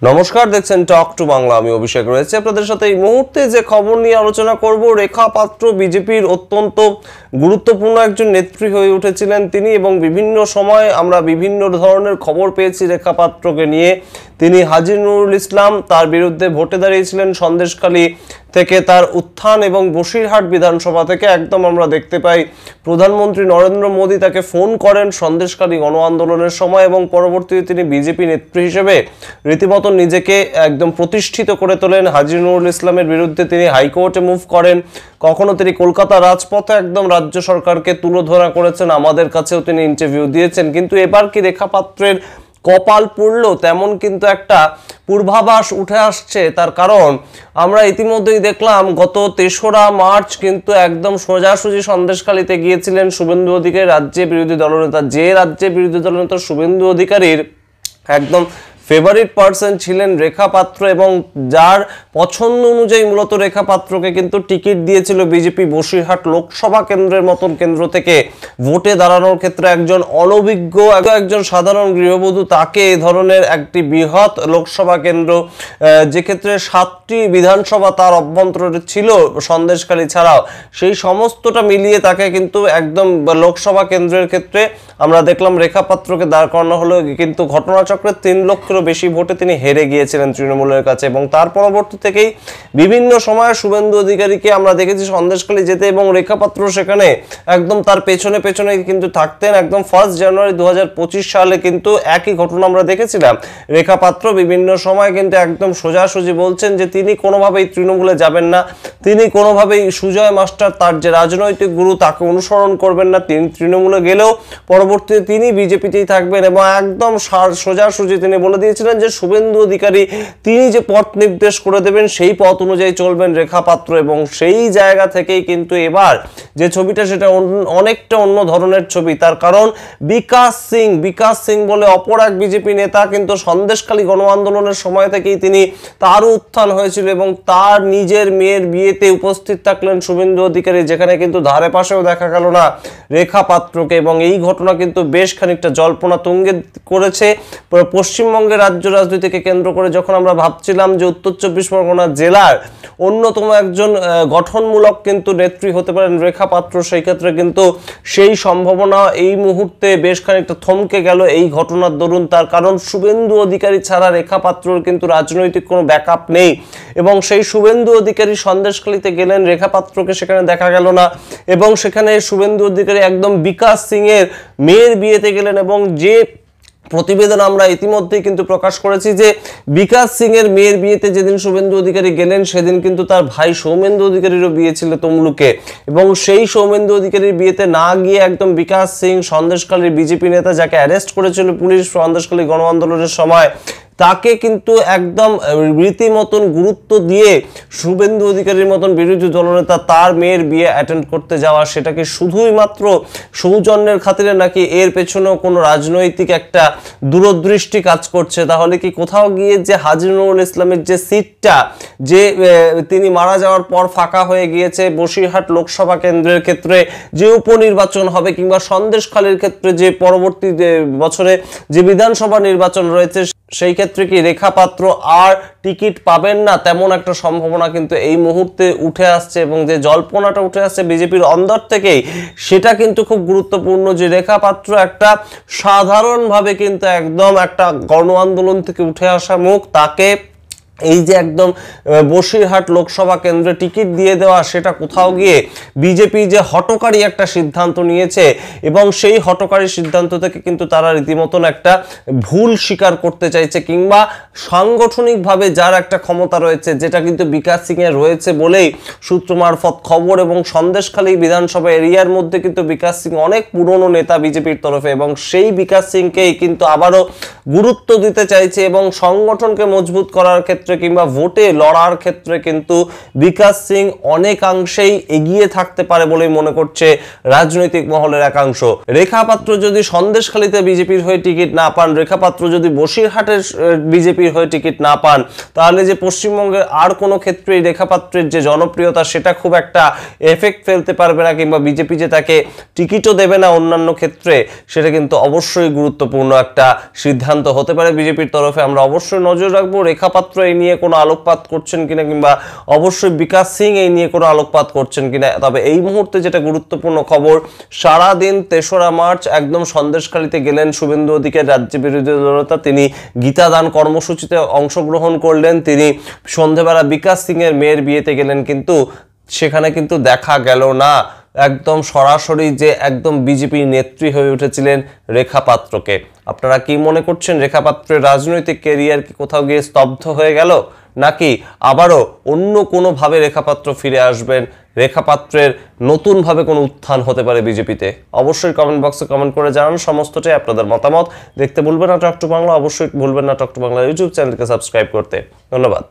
নমস্কার, দেখছেন talk to Bangla. আমি অভিষেক রয়েছে আপনাদের সাথে। এই মুহূর্তে যে খবর নিয়ে আলোচনা করব, রেখা পাত্র বিজেপির অত্যন্ত গুরুত্বপূর্ণ একজন নেত্রী হয়ে উঠেছিলেন তিনি, এবং বিভিন্ন সময় আমরা বিভিন্ন ধরনের খবর পেয়েছি রেখা পাত্রকে নিয়ে। তিনি হাজী নুরুল ইসলাম, তার বিরুদ্ধে ভোটে দাঁড়িয়েছিলেন সন্দেশখালী থেকে, তার উত্থান এবং বসিরহাট বিধানসভা থেকে একদম আমরা দেখতে পাই প্রধানমন্ত্রী নরেন্দ্র মোদী তাকে ফোন করেন সন্দেশখালী গণ আন্দোলনের সময়, এবং পরবর্তীতে তিনি বিজেপি নেত্রী হিসেবে রীতিমতো নিজেকে একদম প্রতিষ্ঠিত করে তোলেন। হাজী নুরুল ইসলামের বিরুদ্ধে তিনি হাইকোর্টে মুভ করেন, কখনো তিনি কলকাতা রাজপথে একদম রাজ্য সরকারকে তুলোধরা করেছেন, আমাদের কাছেও তিনি ইন্টারভিউ দিয়েছেন। কিন্তু এবার কি রেখা পাত্রের কপাল পুড়ল, তেমন কিন্তু একটা পূর্বাভাস উঠে আসছে। তার কারণ আমরা ইতিমধ্যেই দেখলাম গত ৩রা মার্চ কিন্তু একদম সোজাসুজি সন্দেশখালীতে গিয়েছিলেন শুভেন্দু অধিকারী, রাজ্যে বিরোধী দলনেতা। যে রাজ্যে বিরোধী দলনেতা শুভেন্দু অধিকারীর একদম ফেভারিট পার্সন ছিলেন রেখা পাত্র, এবং যার পছন্দ অনুযায়ী মূলত রেখা পাত্রকে কিন্তু টিকিট দিয়েছিল বিজেপি বসিরহাট লোকসভা কেন্দ্রের মতন কেন্দ্র থেকে ভোটে দাঁড়ানোর ক্ষেত্রে। একজন অনভিজ্ঞ একজন সাধারণ গৃহবধূ, তাকে এই ধরনের একটি বৃহৎ লোকসভা কেন্দ্র, যে ক্ষেত্রে 7টি বিধানসভা তার অভ্যন্তরে ছিল সন্দেশখালী ছাড়াও, সেই সমস্তটা মিলিয়ে তাকে কিন্তু একদম লোকসভা কেন্দ্রের ক্ষেত্রে আমরা দেখলাম রেখা পাত্রকে দাঁড় করানো হলো। কিন্তু ঘটনাচক্রে 3 লক্ষের বেশি ভোটে তিনি হেরে গিয়েছিলেন তৃণমূলের কাছে, এবং তার পরবর্তী থেকেই বিভিন্ন সময় শুভেন্দু অধিকারীকে আমরা দেখেছি সন্দেশখালী যেতে, এবং রেখা পাত্র সেখানে একদম তার পেছনে পেছনে কিন্তু থাকতেন। একদম 1 জানুয়ারি 2025 সালে কিন্তু একই ঘটনা আমরা দেখেছিলাম। রেখা পাত্র বিভিন্ন সময় কিন্তু একদম সোজাসুজি বলছেন যে তিনি কোনোভাবেই তৃণমূলে যাবেন না, তিনি কোনোভাবেই সুজয় মাস্টার, তার যে রাজনৈতিক গুরু, তাকে অনুসরণ করবেন না। তিনি তৃণমূলে গেলেও পরবর্তীতে তিনি বিজেপিতেই থাকবেন, এবং একদম সোজাসুজি তিনি বলে দিয়েছিলেন যে শুভেন্দু অধিকারী তিনি যে পথ নির্দেশ করে দেবেন সেই পথ অনুযায়ী চলবেন রেখা পাত্র। এবং সেই জায়গা থেকেই কিন্তু এবার যে ছবিটা, সেটা অনেকটা অন্য ধরনের ছবি। তার কারণ বিকাশ সিং বলে অপর এক বিজেপি নেতা কিন্তু সন্দেশখালী গণ আন্দোলনের সময় থেকেই তিনি, তারও উত্থান হয়েছিল, এবং তার নিজের মেয়ের বিয়েতে উপস্থিত থাকলেন শুভেন্দু অধিকারী, যেখানে কিন্তু ধারে পাশেও দেখা গেল না রেখা পাত্রকে। এবং এই ঘটনা কিন্তু বেশ খানিকটা জল্পনা তুঙ্গে করেছে পশ্চিমবঙ্গের রাজ্য রাজনীতিকে কেন্দ্র করে। যখন আমরা ভাবছিলাম যে উত্তর 24 পরগনা জেলার অন্যতম একজন গঠনমূলক কিন্তু নেত্রী হতে পারেন রেখা পাত্র, সেই ক্ষেত্রে কিন্তু সেই সম্ভাবনা এই মুহূর্তে বেশ খানিকটা থমকে গেল এই ঘটনার দরুন। তার কারণ শুভেন্দু অধিকারী ছাড়া রেখা পাত্রর কিন্তু রাজনৈতিক কোনো ব্যাকআপ নেই, এবং সেই শুভেন্দু অধিকারী সন্দেশখালীতে গেলেন, রেখা পাত্রকে সেখানে দেখা গেল না, এবং সেখানে শুভেন্দু অধিকারী একদম বিকাশ সিং এর মেয়ের বিয়েতে গেলেন। এবং যে প্রতিবেদন আমরা ইতিমধ্যেই কিন্তু প্রকাশ করেছি যে বিকাশ সিং এর মেয়ের বিয়েতে যেদিন শুভেন্দু অধিকারী গেলেন, সেদিন কিন্তু তার ভাই সৌমেন্দু অধিকারীরও বিয়ে ছিল তমলুকে, এবং সেই সৌমেন্দু অধিকারীর বিয়েতে না গিয়ে একদম বিকাশ সিং, সন্দেশখালীর বিজেপি নেতা, যাকে অ্যারেস্ট করেছিল পুলিশ সন্দেশখালী গণ আন্দোলনের সময়, তাকে কিন্তু একদম রীতিমতন গুরুত্ব দিয়ে শুভেন্দু অধিকারীর মতন বিরোধী দলনেতা তার মেয়ের বিয়ে অ্যাটেন্ড করতে যাওয়া, সেটাকে শুধুই মাত্র সৌজন্যের খাতিরে, নাকি এর পেছনেও কোনো রাজনৈতিক একটা দূরদৃষ্টি কাজ করছে? তাহলে কি কোথাও গিয়ে যে হাজী নুরুল ইসলামের যে সিটটা, যে তিনি মারা যাওয়ার পর ফাঁকা হয়ে গিয়েছে বসিরহাট লোকসভা কেন্দ্রের ক্ষেত্রে যে উপনির্বাচন হবে, কিংবা সন্দেশখালীর ক্ষেত্রে যে পরবর্তী বছরে যে বিধানসভা নির্বাচন রয়েছে, সেই ক্ষেত্রে কি রেখা পাত্র আর টিকিট পাবেন না, তেমন একটা সম্ভাবনা কিন্তু এই মুহূর্তে উঠে আসছে। এবং যে জল্পনাটা উঠে আসছে বিজেপির অন্দর থেকেই, সেটা কিন্তু খুব গুরুত্বপূর্ণ যে রেখা পাত্র একটা সাধারণভাবে কিন্তু একদম একটা গণ আন্দোলন থেকে উঠে আসা মুখ, তাকে এই যে একদম বসিরহাট লোকসভা কেন্দ্রে টিকিট দিয়ে দেওয়া, সেটা কোথাও গিয়ে বিজেপি যে হঠকারী একটা সিদ্ধান্ত নিয়েছে, এবং সেই হঠকারী সিদ্ধান্ত থেকে কিন্তু তারা রীতিমতন একটা ভুল স্বীকার করতে চাইছে, কিংবা সাংগঠনিকভাবে যার একটা ক্ষমতা রয়েছে, যেটা কিন্তু বিকাশ সিং এর রয়েছে বলেই সূত্র মারফত খবর। এবং সন্দেশখালী বিধানসভা এরিয়ার মধ্যে কিন্তু বিকাশ সিং অনেক পুরনো নেতা বিজেপির তরফে, এবং সেই বিকাশ সিংকেই কিন্তু আবারও গুরুত্ব দিতে চাইছে, এবং সংগঠনকে মজবুত করার ক্ষেত্রে ক্ষেত্রে কিংবা ভোটে লড়ার ক্ষেত্রে কিন্তু বিকাশ সিং অনেকাংশেই এগিয়ে থাকতে পারে বলেই মনে করছে রাজনৈতিক মহলের একাংশ। রেখা পাত্র যদি সন্দেশখালীতে বিজেপির হয়ে টিকিট না পান, রেখা পাত্র যদি বসিরহাটের বিজেপির হয়ে টিকিট না পান, তাহলে যে পশ্চিমবঙ্গের আর কোনো ক্ষেত্রেই রেখা পাত্রের যে জনপ্রিয়তা সেটা খুব একটা এফেক্ট ফেলতে পারবে না, কিংবা বিজেপি যে তাকে টিকিটও দেবে না অন্যান্য ক্ষেত্রে, সেটা কিন্তু অবশ্যই গুরুত্বপূর্ণ একটা সিদ্ধান্ত হতে পারে বিজেপির তরফে। আমরা অবশ্যই নজর রাখবো রেখা পাত্র এই নিয়ে কোনো আলোকপাত করছেন কিনা, কিংবা অবশ্যই বিকাশ সিং এই নিয়ে কোনো আলোকপাত করছেন কিনা। তবে এই মুহূর্তে যেটা গুরুত্বপূর্ণ খবর, সারাদিন ৩রা মার্চ একদম সন্দেশখালীতে গেলেন শুভেন্দু অধিকারী, রাজ্য বিরোধী দলনেতা। তিনি গীতাদান কর্মসূচিতে অংশগ্রহণ করলেন। তিনি সন্ধেবেলা বিকাশ সিং এর মেয়ের বিয়েতে গেলেন, কিন্তু সেখানে কিন্তু দেখা গেল না একদম সরাসরি যে একদম বিজেপি নেত্রী হয়ে উঠেছিলেন রেখা পাত্রকে। আপনারা কি মনে করছেন, রেখা পাত্রের রাজনৈতিক ক্যারিয়ার কি কোথাও গিয়ে স্তব্ধ হয়ে গেল, নাকি আবারও অন্য কোনোভাবে রেখা পাত্র ফিরে আসবেন, রেখা পাত্রের নতুনভাবে কোনো উত্থান হতে পারে বিজেপিতে? অবশ্যই কমেন্ট বক্সে কমেন্ট করে জানান সমস্তটাই আপনাদের মতামত। দেখতে ভুলবেন না টক টু বাংলা, অবশ্যই ভুলবেন না টক টু বাংলা ইউটিউব চ্যানেলকে সাবস্ক্রাইব করতে। ধন্যবাদ।